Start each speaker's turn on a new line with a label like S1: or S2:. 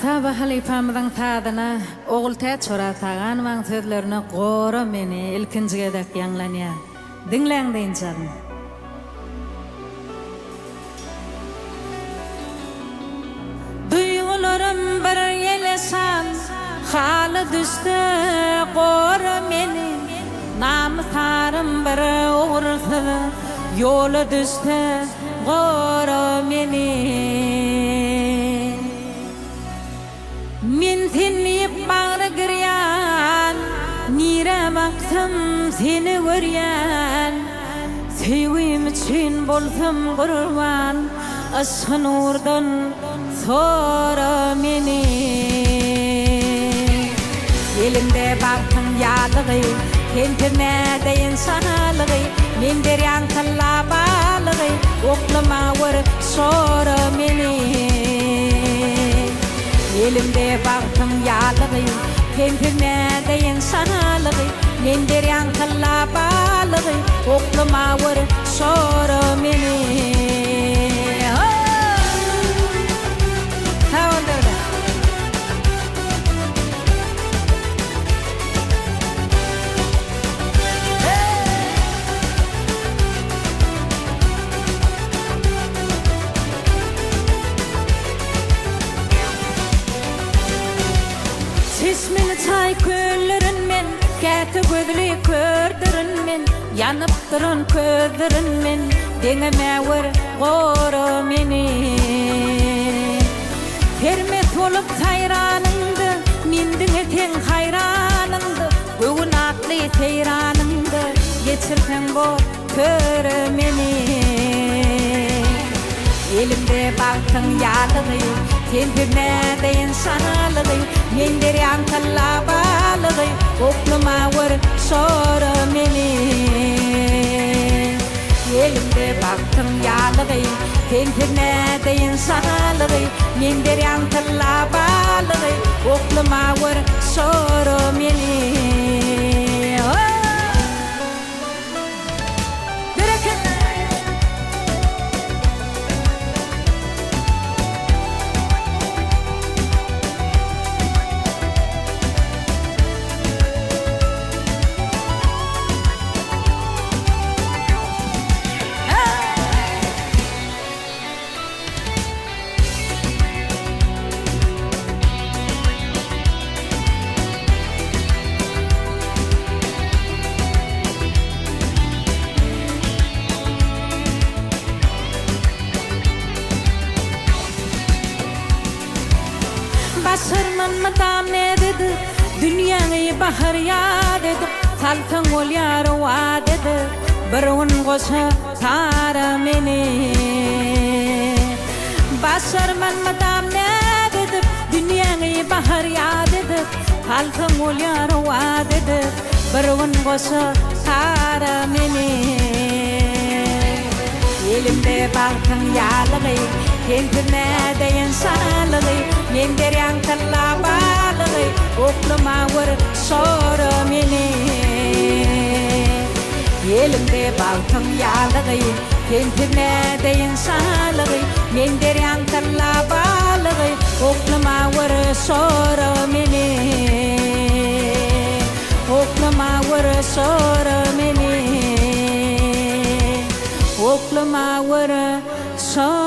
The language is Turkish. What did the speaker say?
S1: Sabah halifamdan tadına oğul tät çoratağan maň sözlerini gora meni ilkinjigedek ýanglanya. Dinleň deýinçän. Duýgularym bir ýelesan, haly düşdi gora meni. Namtarym bir ogursa, ýoly düşdi gora meni. Men tinip bagry girýän, nire baktym seni görýän. Sevgim üçin bolsam gurban, aşk nurdan sora meni. Elimde baktım ýalygy, kendime deýin sanalygy, men berýän kallabalygy, oklama wor sora meni. Elimde baktım ýalygy, kendime deýin sanalygy, men berýän kallabalygy, oklama wor sora meni. Sesmini çay köllerin men, käte gözli kördürün men, yanıp durun közlerin men, deňeme wor gora meni. Hermet bolup taýranyndy, mendiňe teň haýranyndy, bugün akly teýranyndy, geçirsen bo köre meni. Elimde baktım ýalygy, kendime deýin sanalygy, men berýän kallabalygy, oklama wor sora meni. Elimde baktım ýalygy, kendime deýin sanalygy, men berýän kallabalygy, oklama wor sora meni. Basırman madam ne dedi, dünýäňi bahar ýa dedi, saltaň bolýar wa dedi, bir gün goşa tara meni. Basırman madam ne dedi, dünýäňi bahar ýa dedi, saltaň bolýar wa dedi, bir gün goşa tara meni. Elimde baktım ýalygy, kendime deýin sanalygy, men berýän kallabalygy, oklama wor sora meni. Elimde baktım ýalygy, kendime deýin sanalygy, men berýän kallabalygy, oklama wor sora meni. Oklama wor sora meni. Oklama wor sora